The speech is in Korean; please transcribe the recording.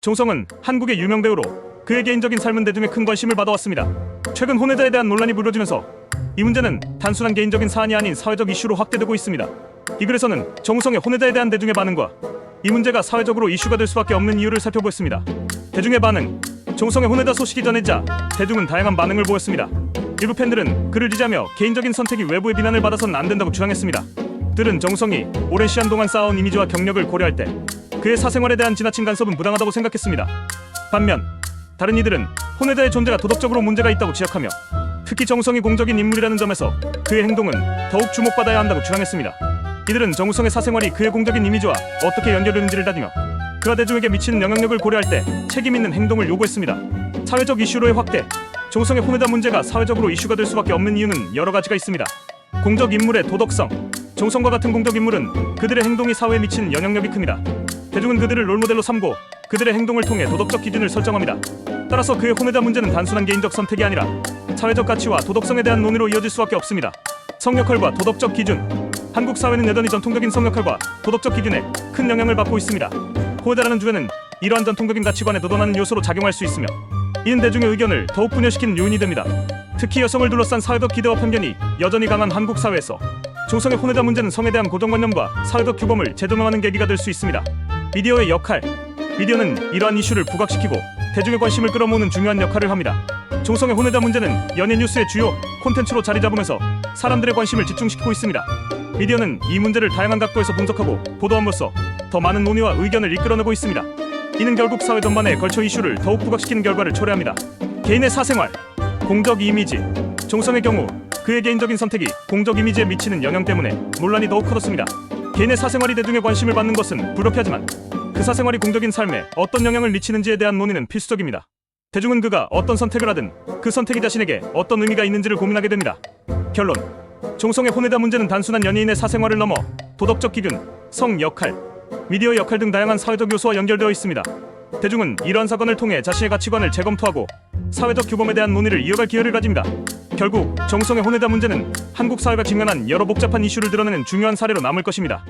종성은 한국의 유명 배우로 그의 개인적인 삶은 대중의 큰 관심을 받아왔습니다. 최근 혼외자에 대한 논란이 불거지면서 이 문제는 단순한 개인적인 사안이 아닌 사회적 이슈로 확대되고 있습니다. 이 글에서는 정우성의 혼외자에 대한 대중의 반응과 이 문제가 사회적으로 이슈가 될 수밖에 없는 이유를 살펴보겠습니다. 대중의 반응. 정우성의 혼외자 소식이 전해지자 대중은 다양한 반응을 보였습니다. 일부 팬들은 그를 지지하며 개인적인 선택이 외부의 비난을 받아서는 안 된다고 주장했습니다. 들은 정우성이 오랜 시간 동안 쌓아온 이미지와 경력을 고려할 때 그의 사생활에 대한 지나친 간섭은 부당하다고 생각했습니다. 반면 다른 이들은 혼외자의 존재가 도덕적으로 문제가 있다고 지적하며 특히 정우성이 공적인 인물이라는 점에서 그의 행동은 더욱 주목받아야 한다고 주장했습니다. 이들은 정우성의 사생활이 그의 공적인 이미지와 어떻게 연결되는지를 따지며 그가 대중에게 미치는 영향력을 고려할 때 책임 있는 행동을 요구했습니다. 사회적 이슈로의 확대. 정우성의 혼외자 문제가 사회적으로 이슈가 될 수밖에 없는 이유는 여러 가지가 있습니다. 공적 인물의 도덕성. 정우성과 같은 공적 인물은 그들의 행동이 사회에 미치는 영향력이 큽니다. 대중은 그들을 롤모델로 삼고 그들의 행동을 통해 도덕적 기준을 설정합니다. 따라서 그의 혼외자 문제는 단순한 개인적 선택이 아니라 사회적 가치와 도덕성에 대한 논의로 이어질 수밖에 없습니다. 성역할과 도덕적 기준. 한국 사회는 여전히 전통적인 성역할과 도덕적 기준에 큰 영향을 받고 있습니다. 혼외자라는 주제는 이러한 전통적인 가치관에 도전하는 요소로 작용할 수 있으며 이는 대중의 의견을 더욱 분열시키는 요인이 됩니다. 특히 여성을 둘러싼 사회적 기대와 편견이 여전히 강한 한국 사회에서 정우성의 혼외자 문제는 성에 대한 고정관념과 사회적 규범을 재조명하는 계기가 될 수 있습니다. 미디어의 역할. 미디어는 이러한 이슈를 부각시키고 대중의 관심을 끌어모으는 중요한 역할을 합니다. 정우성의 혼외자 문제는 연예 뉴스의 주요 콘텐츠로 자리 잡으면서 사람들의 관심을 집중시키고 있습니다. 미디어는 이 문제를 다양한 각도에서 분석하고 보도함으로써 더 많은 논의와 의견을 이끌어내고 있습니다. 이는 결국 사회 전반에 걸쳐 이슈를 더욱 부각시키는 결과를 초래합니다. 개인의 사생활, 공적 이미지. 정우성의 경우 그의 개인적인 선택이 공적 이미지에 미치는 영향 때문에 논란이 더욱 커졌습니다. 개인의 사생활이 대중의 관심을 받는 것은 불가피하지만 그 사생활이 공적인 삶에 어떤 영향을 미치는지에 대한 논의는 필수적입니다. 대중은 그가 어떤 선택을 하든 그 선택이 자신에게 어떤 의미가 있는지를 고민하게 됩니다. 결론. 정우성의 혼외자 문제는 단순한 연예인의 사생활을 넘어 도덕적 기준, 성 역할, 미디어 역할 등 다양한 사회적 요소와 연결되어 있습니다. 대중은 이러한 사건을 통해 자신의 가치관을 재검토하고 사회적 규범에 대한 논의를 이어갈 기회를 가집니다. 결국 정우성의 혼외자 문제는 한국 사회가 직면한 여러 복잡한 이슈를 드러내는 중요한 사례로 남을 것입니다.